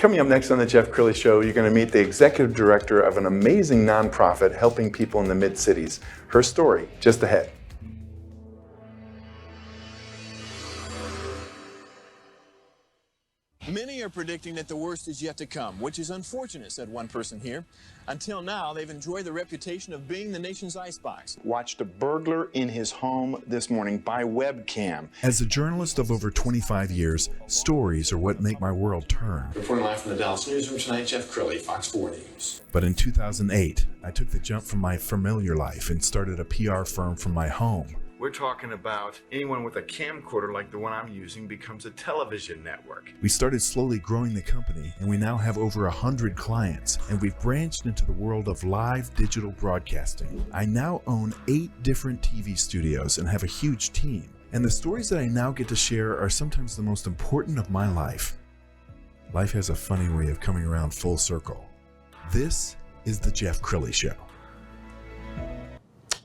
Coming up next on the Jeff Crilley Show, you're going to meet the executive director of an amazing nonprofit helping people in the mid-cities. Her story just ahead. Many are predicting that the worst is yet to come, which is unfortunate, said one person here. Until now, they've enjoyed the reputation of being the nation's icebox. Watched a burglar in his home this morning by webcam. As a journalist of over 25 years, stories are what make my world turn. Reporting live from the Dallas newsroom tonight, Jeff Crilley, Fox 4 News. But in 2008, I took the jump from my familiar life and started a PR firm from my home. We're talking about anyone with a camcorder like the one I'm using becomes a television network. We started slowly growing the company, and we now have over 100 clients, and we've branched into the world of live digital broadcasting. I now own 8 different TV studios and have a huge team. And the stories that I now get to share are sometimes the most important of my life. Life has a funny way of coming around full circle. This is the Jeff Crilley Show.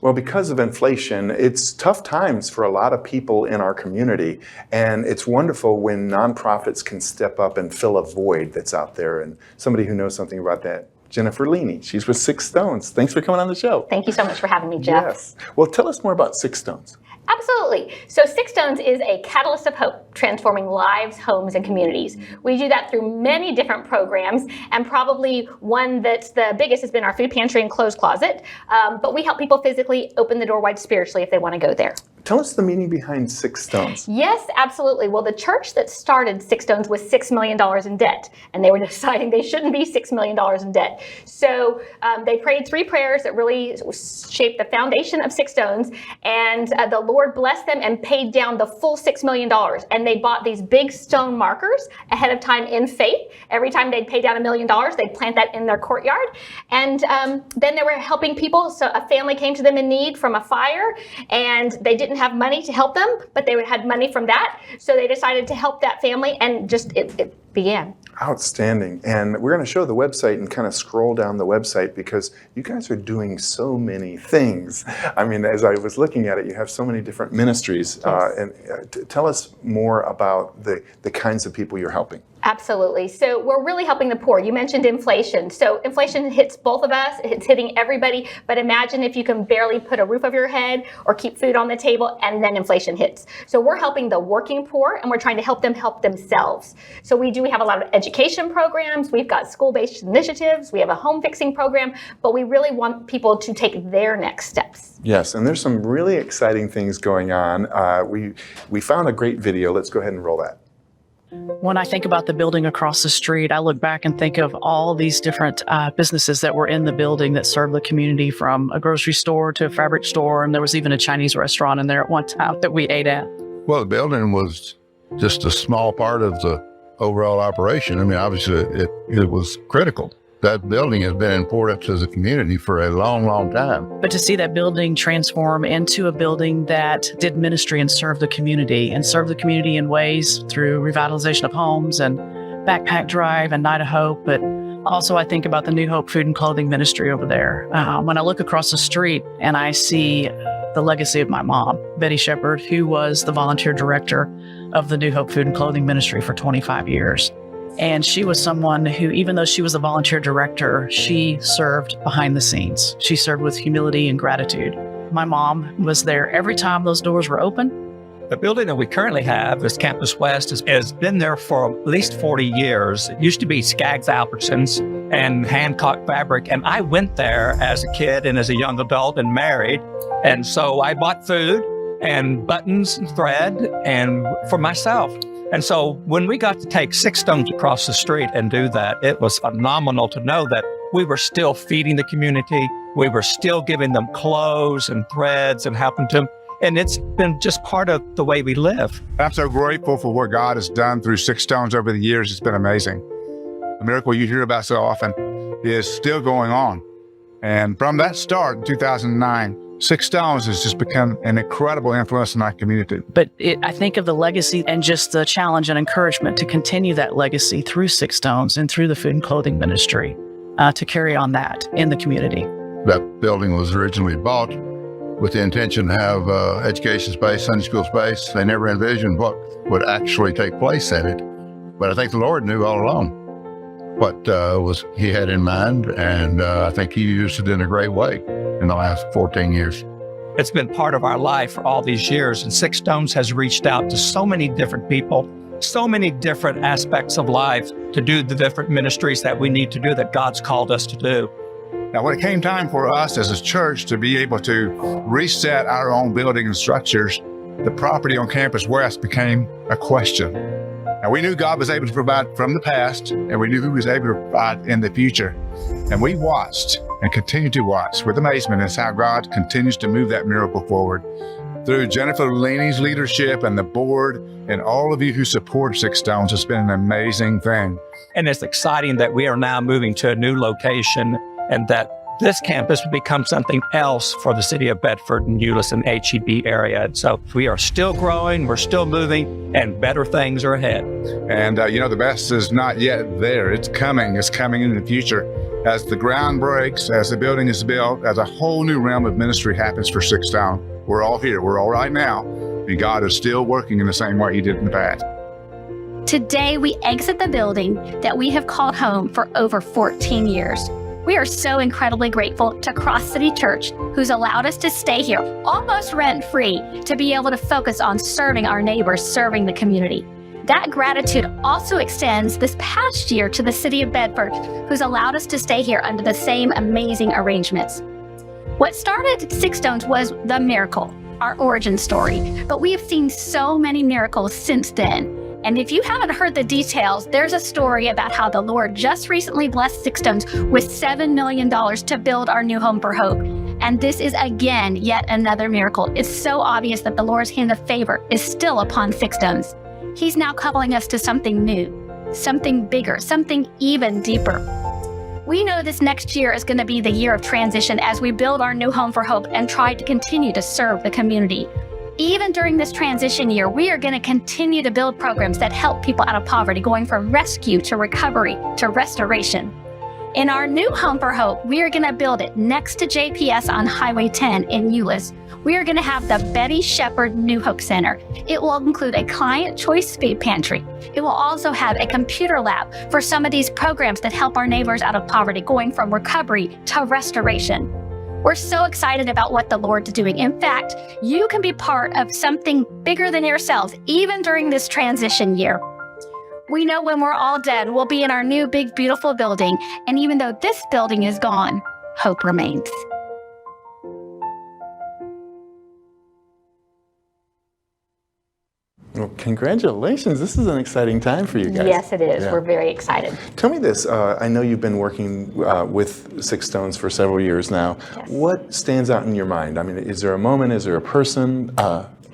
Well, because of inflation, it's tough times for a lot of people in our community, and it's wonderful when nonprofits can step up and fill a void that's out there. And somebody who knows something about that, Jennifer Leney, she's with Six Stones. Thanks for coming on the show. Thank you so much for having me, Jeff. Yes. Well, tell us more about Six Stones. Absolutely. So Six Stones is a catalyst of hope, transforming lives, homes, and communities. We do that through many different programs, and probably one that's the biggest has been our food pantry and clothes closet. But we help people physically open the door wide spiritually if they want to go there. Tell us the meaning behind Six Stones. Yes, absolutely. Well, the church that started Six Stones was $6 million in debt, and they were deciding they shouldn't be $6 million in debt. So they prayed 3 prayers that really shaped the foundation of Six Stones, and the Lord blessed them and paid down the full $6 million. And they bought these big stone markers ahead of time in faith. Every time they'd pay down $1 million, they'd plant that in their courtyard. And then they were helping people. So a family came to them in need from a fire, and they didn't have money to help them, but they had money from that. So they decided to help that family, and just it began. Outstanding. And we're going to show the website and kind of scroll down the website because you guys are doing so many things. I mean, as I was looking at it, you have so many different ministries. Yes. Tell us more about the kinds of people you're helping. Absolutely. So we're really helping the poor. You mentioned inflation. So inflation hits both of us. It's hitting everybody. But imagine if you can barely put a roof over your head or keep food on the table, and then inflation hits. So we're helping the working poor, and we're trying to help them help themselves. So we have a lot of education programs. We've got school-based initiatives. We have a home fixing program, but we really want people to take their next steps. Yes, and there's some really exciting things going on. We found a great video. Let's go ahead and roll that. When I think about the building across the street, I look back and think of all these different businesses that were in the building that served the community, from a grocery store to a fabric store, and there was even a Chinese restaurant in there at one time that we ate at. Well, the building was just a small part of the overall operation. I mean, obviously it was critical. That building has been important to the community for a long, long time. But to see that building transform into a building that did ministry and served the community in ways through revitalization of homes and backpack drive and Night of Hope. But also I think about the New Hope Food and Clothing Ministry over there. When I look across the street and I see the legacy of my mom, Betty Shepard, who was the volunteer director of the New Hope Food and Clothing Ministry for 25 years. And she was someone who, even though she was a volunteer director, she served behind the scenes. She served with humility and gratitude. My mom was there every time those doors were open. The building that we currently have, this Campus West, has been there for at least 40 years. It used to be Skaggs Albertsons and Hancock Fabric. And I went there as a kid and as a young adult and married. And so I bought food and buttons and thread and for myself. And so when we got to take Six Stones across the street and do that, it was phenomenal to know that we were still feeding the community. We were still giving them clothes and threads and helping them. And it's been just part of the way we live. I'm so grateful for what God has done through Six Stones over the years. It's been amazing. The miracle you hear about so often is still going on. And from that start in 2009, Six Stones has just become an incredible influence in our community. But I think of the legacy and just the challenge and encouragement to continue that legacy through Six Stones and through the food and clothing ministry, to carry on that in the community. That building was originally bought with the intention to have education space, Sunday school space. They never envisioned what would actually take place in it. But I think the Lord knew all along. what he had in mind, and I think he used it in a great way in the last 14 years. It's been part of our life for all these years, and Six Stones has reached out to so many different people, so many different aspects of life to do the different ministries that we need to do, that God's called us to do. Now, when it came time for us as a church to be able to reset our own building and structures, the property on Campus West became a question. Now, we knew God was able to provide from the past, and we knew He was able to provide in the future. And we watched and continue to watch with amazement as how God continues to move that miracle forward. Through Jennifer Leney's leadership and the board and all of you who support Six Stones, it's been an amazing thing. And it's exciting that we are now moving to a new location, and that this campus will become something else for the city of Bedford and Euless and HEB area. And so we are still growing, we're still moving, and better things are ahead. And the best is not yet there. It's coming in the future. As the ground breaks, as the building is built, as a whole new realm of ministry happens for Six Stone. We're all here, we're all right now, and God is still working in the same way He did in the past. Today, we exit the building that we have called home for over 14 years. We are so incredibly grateful to Cross City Church, who's allowed us to stay here almost rent-free to be able to focus on serving our neighbors, serving the community. That gratitude also extends this past year to the city of Bedford, who's allowed us to stay here under the same amazing arrangements. What started Six Stones was the miracle, our origin story, but we have seen so many miracles since then. And if you haven't heard the details, there's a story about how the Lord just recently blessed Six Stones with $7 million to build our new home for hope. And this is again, yet another miracle. It's so obvious that the Lord's hand of favor is still upon Six Stones. He's now calling us to something new, something bigger, something even deeper. We know this next year is going to be the year of transition as we build our new home for hope and try to continue to serve the community. Even during this transition year, we are going to continue to build programs that help people out of poverty, going from rescue to recovery to restoration. In our new home for hope, we are going to build it next to JPS on Highway 10 in Euless. We are going to have the Betty Shepherd New Hope Center. It will include a client choice food pantry. It will also have a computer lab for some of these programs that help our neighbors out of poverty, going from recovery to restoration. We're so excited about what the Lord's doing. In fact, you can be part of something bigger than yourselves, even during this transition year. We know when we're all dead, we'll be in our new, big, beautiful building. And even though this building is gone, hope remains. Well, congratulations. This is an exciting time for you guys. Yes, it is. Yeah. We're very excited. Tell me this. I know you've been working with Six Stones for several years now. Yes. What stands out in your mind? I mean, is there a moment? Is there a person?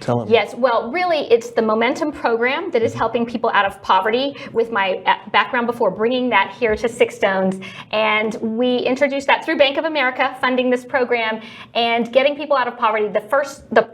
Tell them. Yes, well, really, it's the Momentum program that is helping people out of poverty. With my background before, bringing that here to Six Stones, and we introduced that through Bank of America, funding this program and getting people out of poverty. The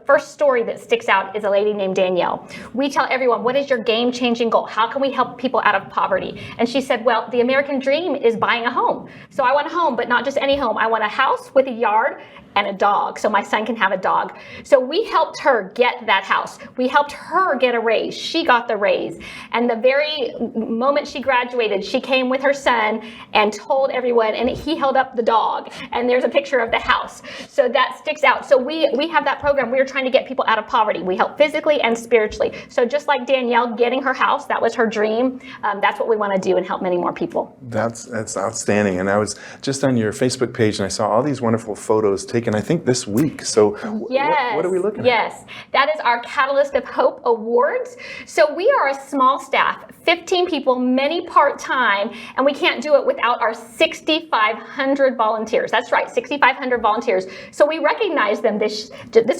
first story that sticks out is a lady named Danielle. We tell everyone, what is your game-changing goal? How can we help people out of poverty? And she said, well, the American dream is buying a home. So I want a home, but not just any home. I want a house with a yard and a dog, so my son can have a dog. So we helped her get that house. We helped her get a raise. She got the raise. And the very moment she graduated, she came with her son and told everyone, and he held up the dog. And there's a picture of the house. So that sticks out. So we have that program. We are trying to get people out of poverty. We help physically and spiritually. So just like Danielle getting her house, that was her dream. That's what we want to do and help many more people. That's outstanding. And I was just on your Facebook page and I saw all these wonderful photos taken, I think, this week. So yes. What are we looking at? Yes, that is our Catalyst of Hope Awards. So we are a small staff, 15 people, many part-time, and we can't do it without our 6,500 volunteers. That's right, 6,500 volunteers. So we recognize them this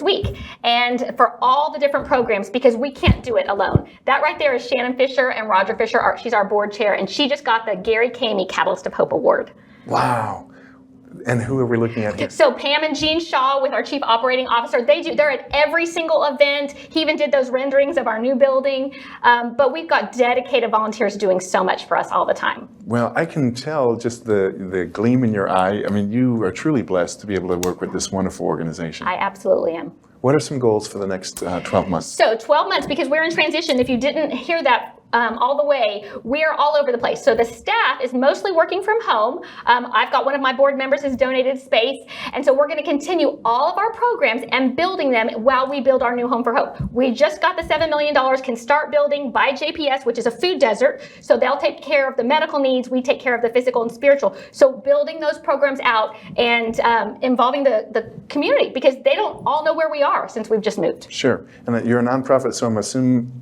week, and for all the different programs, because we can't do it alone. That right there is Shannon Fisher and Roger Fisher. She's our board chair, and she just got the Gary Kamey Catalyst of Hope Award. Wow. And who are we looking at here? So Pam and Jean Shaw with our Chief Operating Officer, they're at every single event. He even did those renderings of our new building. But we've got dedicated volunteers doing so much for us all the time. Well, I can tell just the gleam in your eye. I mean, you are truly blessed to be able to work with this wonderful organization. I absolutely am. What are some goals for the next 12 months? So 12 months, because we're in transition. If you didn't hear that all the way, we're all over the place. So the staff is mostly working from home. I've got one of my board members has donated space. And so we're going to continue all of our programs and building them while we build our new home for hope. We just got the $7 million, can start building by JPS, which is a food desert. So they'll take care of the medical needs. We take care of the physical and spiritual. So building those programs out and involving the community, because they don't all know where we are since we've just moved. Sure. And that you're a nonprofit, so I'm assuming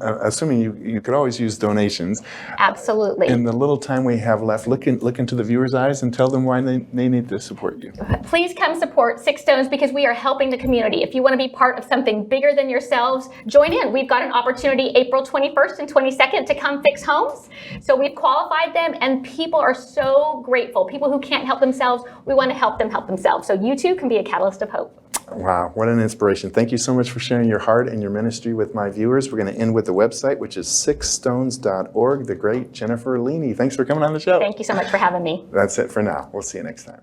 you could always use donations. Absolutely. In the little time we have left, look into the viewers' eyes and tell them why they need to support you. Please come support Six Stones, because we are helping the community. If you want to be part of something bigger than yourselves, join in. We've got an opportunity April 21st and 22nd to come fix homes. So we've qualified them, and people are so grateful. People who can't help themselves, we want to help them help themselves. So you too can be a catalyst of hope. Wow, what an inspiration. Thank you so much for sharing your heart and your ministry with my viewers. We're going to end with the website, which is sixstones.org. The great Jennifer Leney. Thanks for coming on the show. Thank you so much for having me. That's it for now. We'll see you next time.